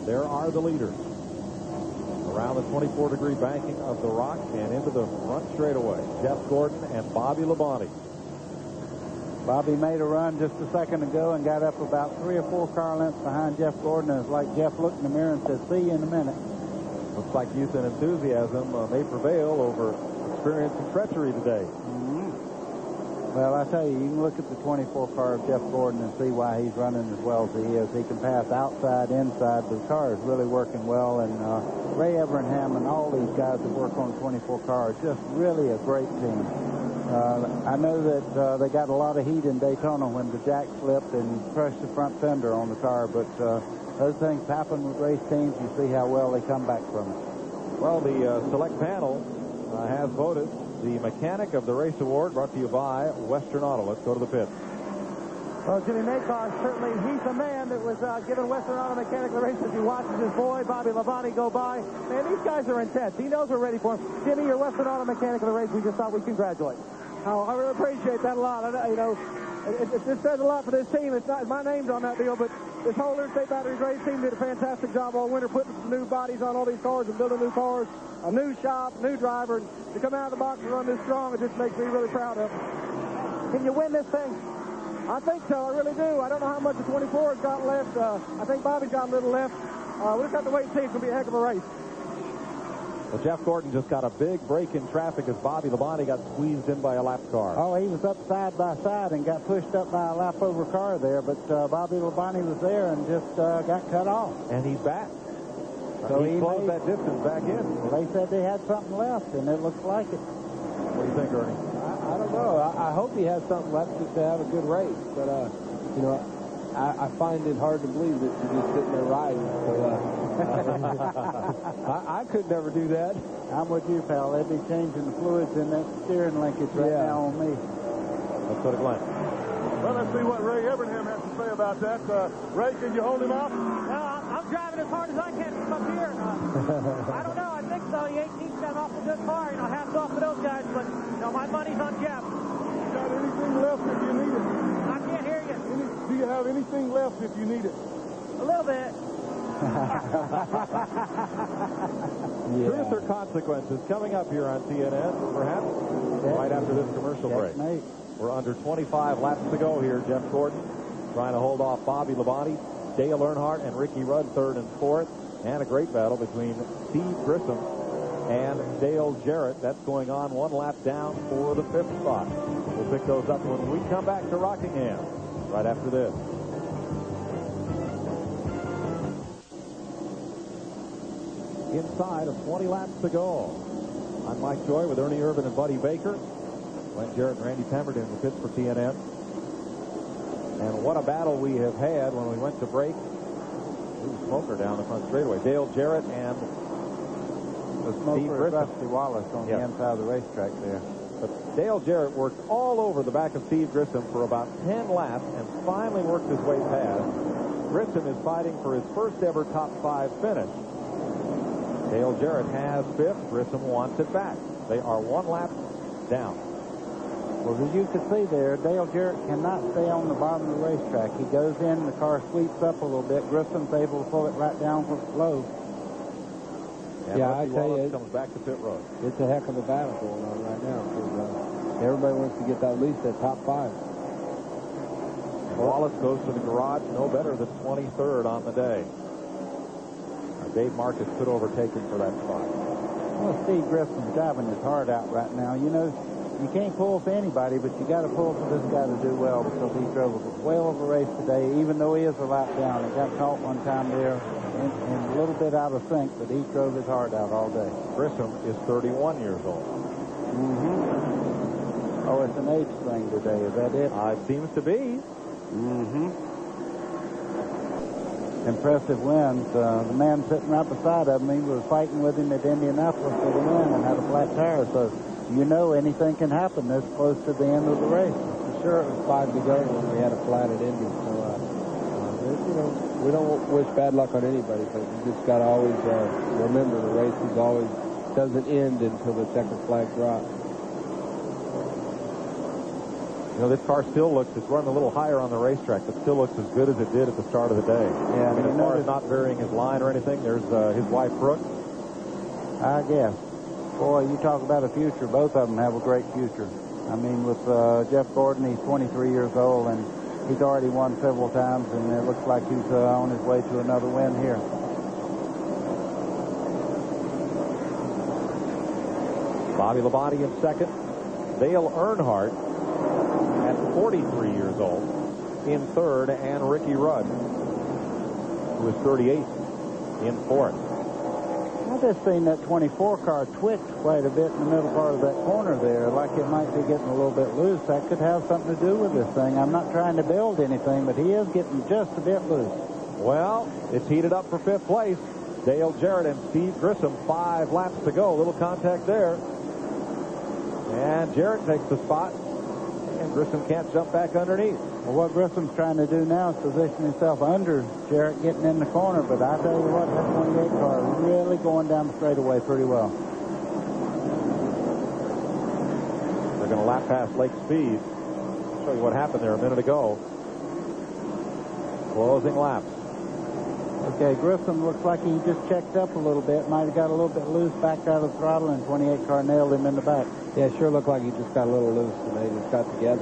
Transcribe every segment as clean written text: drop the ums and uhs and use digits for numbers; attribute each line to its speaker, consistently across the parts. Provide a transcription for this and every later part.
Speaker 1: there are the leaders. Around the 24-degree banking of the Rock and into the front straightaway, Jeff Gordon and Bobby Labonte.
Speaker 2: Bobby made a run just a second ago and got up about 3 or 4 car lengths behind Jeff Gordon. And it's like Jeff looked in the mirror and said, see you in a minute.
Speaker 1: Looks like youth and enthusiasm may prevail over experience and treachery today.
Speaker 2: Well, I tell you, you can look at the 24 car of Jeff Gordon and see why he's running as well as he is. He can pass outside, inside. The car is really working well. And Ray Evernham and all these guys that work on the 24 car are just really a great team. I know that they got a lot of heat in Daytona when the jack slipped and crushed the front fender on the car. But those things happen with race teams. You see how well they come back from it.
Speaker 1: Well, the select panel has voted the Mechanic of the Race Award, brought to you by Western Auto. Let's go to the pits.
Speaker 3: Well, Jimmy Makar, certainly he's the man that was giving Western Auto Mechanic of the Race as he watches his boy, Bobby Labonte, go by. Man, these guys are intense. He knows we're ready for him. Jimmy, you're Western Auto Mechanic of the Race. We just thought we'd congratulate.
Speaker 4: Oh, I really appreciate that a lot. You know, it says a lot for this team. It's not my name's on that deal, but this whole Interstate Batteries race team did a fantastic job all winter putting some new bodies on all these cars and building new cars, a new shop, new driver. And to come out of the box and run this strong, it just makes me really proud of them.
Speaker 3: Can you win this thing?
Speaker 4: I think so. I really do. I don't know how much the 24 has got left. I think Bobby's got a little left. We'll just have to wait and see. It's going to be a heck of a race.
Speaker 1: Well, Jeff Gordon just got a big break in traffic as Bobby Labonte got squeezed in by a lap car.
Speaker 2: Oh, he was up side by side and got pushed up by a lap-over car there, but Bobby Labonte was there and just got cut off.
Speaker 1: And he's back.
Speaker 2: So
Speaker 1: he closed that distance back in.
Speaker 2: Well, they said they had something left, and it looks like it.
Speaker 1: What do you think, Ernie?
Speaker 5: I don't know. I hope he has something left just to have a good race. But, you know, I find it hard to believe that you're just sitting there riding. So, I could never do that.
Speaker 2: I'm with you, pal. They'd be changing the fluids in that steering linkage right now on me.
Speaker 1: Let's go to Glenn.
Speaker 6: Well, let's see what Ray Evernham has to say about that. Ray, can you hold him off?
Speaker 3: Well, I'm driving as hard as I can from up here. I don't know. I think so. The 18's got an awful good car. You know, hats off to those guys. But, you know, my money's on Jeff.
Speaker 6: You got anything left if you need it?
Speaker 3: I can't hear you.
Speaker 6: Do you have anything left if you need it?
Speaker 3: A little bit.
Speaker 1: Truth or consequences coming up here on CNN, perhaps, right after this commercial break.
Speaker 2: Mate.
Speaker 1: We're under 25 laps to go here. Jeff Gordon trying to hold off Bobby Labonte, Dale Earnhardt, and Ricky Rudd third and fourth. And a great battle between Steve Grissom and Dale Jarrett. That's going on one lap down for the 5th spot. We'll pick those up when we come back to Rockingham right after this. Inside of 20 laps to go. I'm Mike Joy with Ernie Irvin and Buddy Baker. Glenn Jarrett and Randy Pemberton in the pits for TNN. And what a battle we have had when we went to break. Ooh, smoker down the front straightaway. Dale Jarrett and
Speaker 2: The smoker is Rusty Wallace on the inside of the racetrack there.
Speaker 1: But Dale Jarrett worked all over the back of Steve Grissom for about 10 laps and finally worked his way past. Grissom is fighting for his first ever top 5 finish. Dale Jarrett has 5th. Grissom wants it back. They are 1 lap down.
Speaker 2: Well, as you can see there, Dale Jarrett cannot stay on the bottom of the racetrack. He goes in, the car sweeps up a little bit. Grissom's able to pull it right down low.
Speaker 1: And
Speaker 5: yeah,
Speaker 1: Rusty
Speaker 5: I tell
Speaker 1: Wallace
Speaker 5: you,
Speaker 1: comes back to pit road.
Speaker 5: It's a heck of a battle going on right now because everybody wants to get at least that top 5.
Speaker 1: And Wallace goes to the garage no better than 23rd on the day. Dave Marcus could overtake him for that spot.
Speaker 2: Well, Steve Grissom's driving his heart out right now. You know, you can't pull for anybody, but you got to pull for this guy to do well because he drove a whale of a race today, even though he is a lap down. He got caught one time there and a little bit out of sync, but he drove his heart out all day.
Speaker 1: Grissom is 31 years old.
Speaker 2: Oh, it's an age thing today. Is that it?
Speaker 1: It seems to be.
Speaker 2: Impressive wins. The man sitting right beside him, he was fighting with him at Indianapolis for the win and had a flat tire. So, you know, anything can happen this close to the end of the race.
Speaker 5: For sure, it was 5 to go when we had a flat at Indy. So, you know, we don't wish bad luck on anybody, but you just got to always remember the race doesn't end until the checkered flag drops.
Speaker 1: You know, this car still looks, it's running a little higher on the racetrack, but still looks as good as it did at the start of the day.
Speaker 2: Yeah,
Speaker 1: I mean, as far as not varying his line or anything, there's his wife, Brooke.
Speaker 2: I guess. Boy, you talk about a future. Both of them have a great future. I mean, with Jeff Gordon, he's 23 years old, and he's already won several times, and it looks like he's on his way to another win here.
Speaker 1: Bobby Labonte in second. Dale Earnhardt at 43 years old in third, and Ricky Rudd, who is 38, in fourth.
Speaker 2: I just seen that 24 car twitch quite a bit in the middle part of that corner there, like it might be getting a little bit loose. That could have something to do with this thing. I'm not trying to build anything, but he is getting just a bit loose.
Speaker 1: Well, it's heated up for fifth place. Dale Jarrett and Steve Grissom, 5 laps to go. A little contact there. And Jarrett takes the spot, and Grissom can't jump back underneath.
Speaker 2: Well, what Grissom's trying to do now is position himself under Jarrett getting in the corner, but I tell you what, that 28 car is really going down the straightaway pretty well.
Speaker 1: They're going to lap past Lake Speed. I'll show you what happened there a minute ago. Closing lap.
Speaker 2: Okay, Grissom looks like he just checked up a little bit. Might have got a little bit loose, backed out of the throttle, and 28 car nailed him in the back.
Speaker 5: Yeah, it sure looked like he just got a little loose, and they just got together.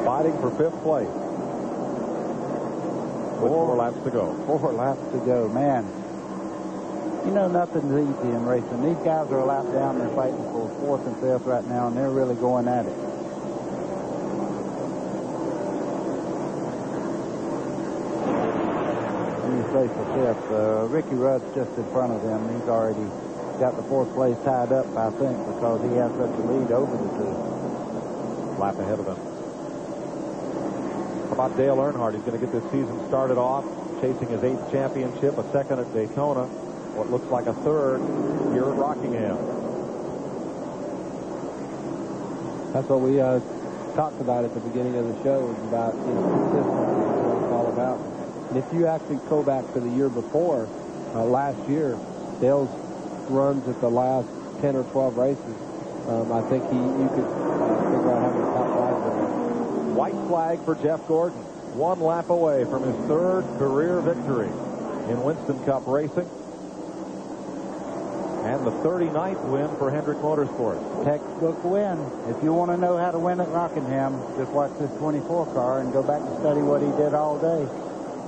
Speaker 1: Fighting for fifth place. With 4 laps to go.
Speaker 2: 4 laps to go, man. You know, nothing's easy in racing. These guys are a lap down. They're fighting for 4th and 5th right now, and they're really going at it. Place for 5th. Ricky Rudd's just in front of them. He's already got the 4th place tied up, I think, because he has such a lead over the 2.
Speaker 1: Lap ahead of them. How about Dale Earnhardt? He's going to get this season started off, chasing his 8th championship, a 2nd at Daytona, what looks like a 3rd here at Rockingham.
Speaker 5: That's what we talked about at the beginning of the show, was about consistency. That's what it's all about. And if you actually go back to the year before, last year, Dale's runs at the last 10 or 12 races, I think you could figure out how many top 5s there are.
Speaker 1: White flag for Jeff Gordon. 1 lap away from his 3rd career victory in Winston Cup racing. And the 39th win for Hendrick Motorsports.
Speaker 2: Textbook win. If you want to know how to win at Rockingham, just watch this 24 car and go back and study what he did all day.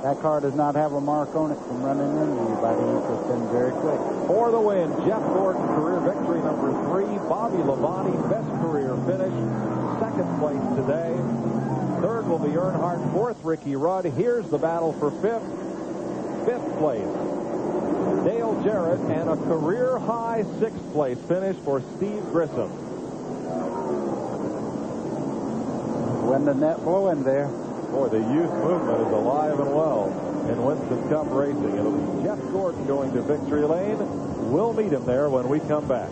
Speaker 2: That car does not have a mark on it from running into anybody. He's just been very quick.
Speaker 1: For the win, Jeff Gordon, career victory number 3. Bobby Labonte, best career finish. 2nd place today. 3rd will be Earnhardt. 4th, Ricky Rudd. Here's the battle for 5th. 5th place, Dale Jarrett, and a career-high 6th place finish for Steve Grissom.
Speaker 2: When the net blowing there.
Speaker 1: Boy, the youth movement is alive and well in Winston Cup racing. It'll be Jeff Gordon going to victory lane. We'll meet him there when we come back.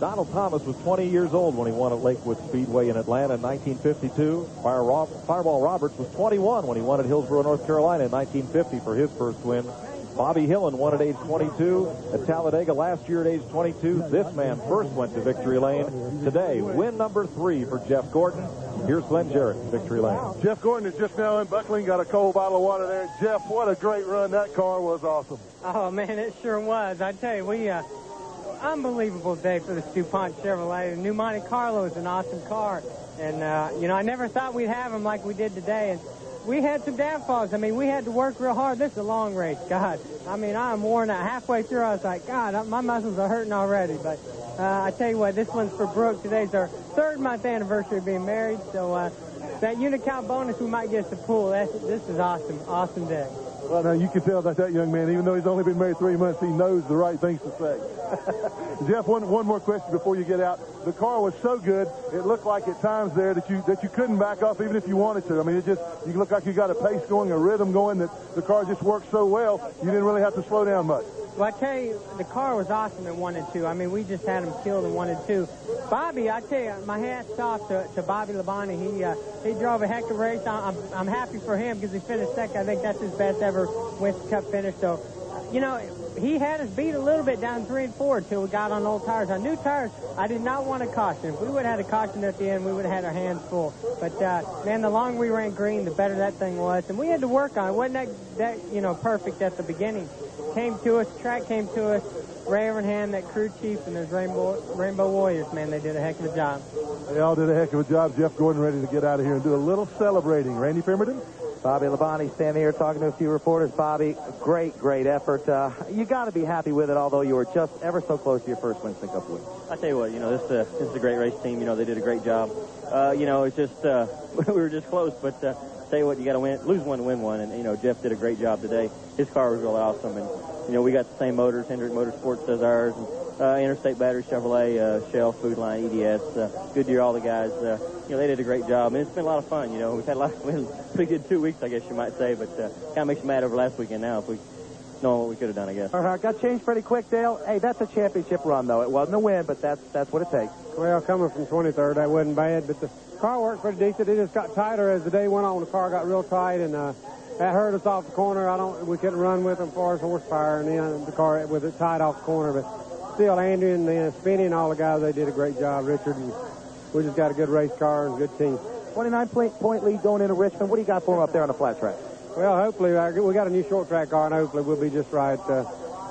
Speaker 1: Donald Thomas was 20 years old when he won at Lakewood Speedway in Atlanta in 1952. Fireball Roberts was 21 when he won at Hillsborough, North Carolina in 1950 for his first win. Bobby Hillen won at age 22 at Talladega last year at age 22. This man first went to victory lane today. Win number 3 for Jeff Gordon. Here's Glenn Jarrett, victory lane.
Speaker 6: Jeff Gordon is just now unbuckling, got a cold bottle of water there. Jeff, what a great run. That car was awesome.
Speaker 7: Oh, man, it sure was. I tell you, unbelievable day for the DuPont Chevrolet. The new Monte Carlo is an awesome car. And, I never thought we'd have them like we did today. And we had some downfalls. I mean, we had to work real hard. This is a long race. God, I mean, I'm worn out. Halfway through, I was like, God, my muscles are hurting already. But I tell you what, this one's for Brooke. Today's our 3rd month anniversary of being married. So that Unicount bonus, we might get us a pool. This is awesome. Awesome day.
Speaker 6: Well, now, you can tell that young man, even though he's only been married 3 months, he knows the right things to say. Jeff, one more question before you get out. The car was so good, it looked like at times there that you couldn't back off even if you wanted to. I mean, you look like you got a pace going, a rhythm going, that the car just worked so well, you didn't really have to slow down much.
Speaker 7: Well, I tell you, the car was awesome in 1 and 2. I mean, we just had him killed in 1 and 2. Bobby, I tell you, my hat's off to Bobby Labonte. He drove a heck of a race. I'm happy for him because he finished 2nd. I think that's his best ever Winston Cup finish. So you know, he had us beat a little bit down 3 and 4 until we got on old tires. On new tires, I did not want a caution. If we would have had a caution at the end, we would have had our hands full. But, man, the longer we ran green, the better that thing was. And we had to work on it. It wasn't that you know, perfect at the beginning. Came to us, track came to us. Ray Evernham, that crew chief, and those Rainbow Warriors, man, they did a heck of a job.
Speaker 6: They all did a heck of a job. Jeff Gordon ready to get out of here and do a little celebrating. Randy Pemberton?
Speaker 3: Bobby Labonte standing here talking to a few reporters. Bobby, great effort. You got to be happy with it, although you were just ever so close to your first Winston Cup win.
Speaker 8: I tell you what, you know, this is a great race team. You know, they did a great job. You know, it's just we were just close, but tell you what, you got to lose one to win one, and you know, Jeff did a great job today. His car was really awesome, and you know, we got the same motors. Hendrick Motorsports does ours. And, Interstate Battery, Chevrolet, Shell, Food Line, EDS, Goodyear, all the guys. You know, they did a great job, and it's been a lot of fun. You know, we've had a lot of pretty good 2 weeks, I guess you might say, but kind of makes you mad over last weekend now if we know what we could have done, I guess.
Speaker 3: All right, got changed pretty quick, Dale. Hey, that's a championship run, though. It wasn't a win, but that's what it takes.
Speaker 4: Well, coming from 23rd, that wasn't bad, but the car worked pretty decent. It just got tighter as the day went on. The car got real tight, and that hurt us off the corner. We couldn't run with them as far as horsepower, and then the car with it tight off the corner, but still, Andrew and Spinney and all the guys, they did a great job, Richard, and we just got a good race car and a good team.
Speaker 3: 29-point lead going into Richmond. What do you got for them up there on the flat track?
Speaker 4: Well, hopefully, we got a new short track car, and hopefully we'll be just right.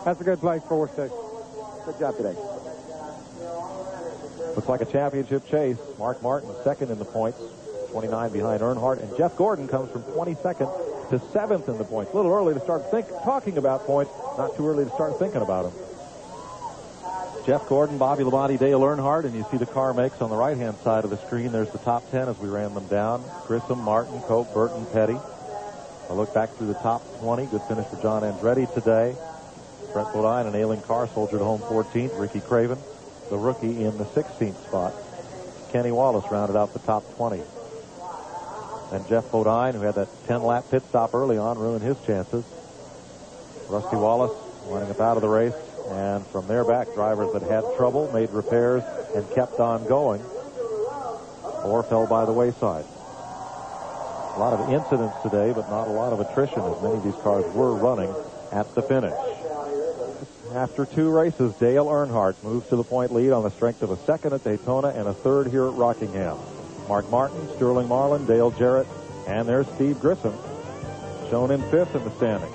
Speaker 4: That's a good place for us, too.
Speaker 3: Good job today.
Speaker 1: Looks like a championship chase. Mark Martin second in the points, 29 behind Earnhardt, and Jeff Gordon comes from 22nd to 7th in the points. A little early to start talking about points, not too early to start thinking about them. Jeff Gordon, Bobby Labonte, Dale Earnhardt, and you see the car makes on the right-hand side of the screen. There's the top 10 as we ran them down. Grissom, Martin, Cope, Burton, Petty. A look back through the top 20. Good finish for John Andretti today. Brett Bodine and Aileen Carr soldiered home 14th. Ricky Craven, the rookie, in the 16th spot. Kenny Wallace rounded out the top 20. And Jeff Bodine, who had that 10-lap pit stop early on, ruined his chances. Rusty Wallace running up out of the race. And from there back, drivers that had trouble made repairs and kept on going, or fell by the wayside. A lot of incidents today, but not a lot of attrition, as many of these cars were running at the finish. After 2 races, Dale Earnhardt moves to the point lead on the strength of a second at Daytona and a third here at Rockingham. Mark Martin, Sterling Marlin, Dale Jarrett, and there's Steve Grissom, shown in 5th in the standings.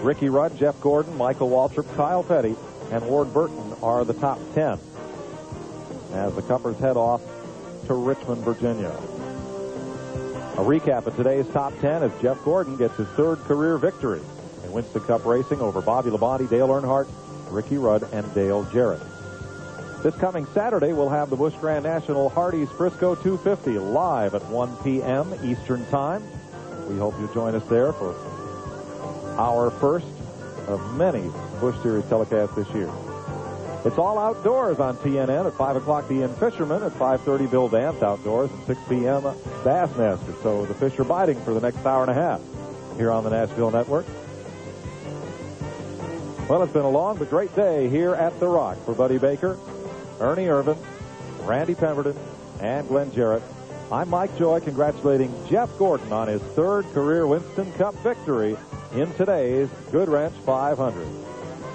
Speaker 1: Ricky Rudd, Jeff Gordon, Michael Waltrip, Kyle Petty, and Ward Burton are the top 10 as the Cuppers head off to Richmond, Virginia. A recap of today's top 10 as Jeff Gordon gets his 3rd career victory in Winston Cup racing over Bobby Labonte, Dale Earnhardt, Ricky Rudd, and Dale Jarrett. This coming Saturday, we'll have the Busch Grand National Hardee's Frisco 250 live at 1 p.m. Eastern Time. We hope you join us there for our first of many Busch Series telecasts this year. It's all outdoors on TNN. At 5 o'clock, the Ian Fisherman. At 5:30, Bill Dance outdoors. At 6 p.m., Bassmaster. So the fish are biting for the next hour and a half here on the Nashville Network. Well, it's been a long but great day here at The Rock for Buddy Baker, Ernie Irvin, Randy Pemberton, and Glenn Jarrett. I'm Mike Joy, congratulating Jeff Gordon on his 3rd career Winston Cup victory in today's GoodWrench 500.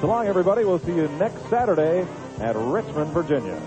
Speaker 1: So long, everybody. We'll see you next Saturday at Richmond, Virginia.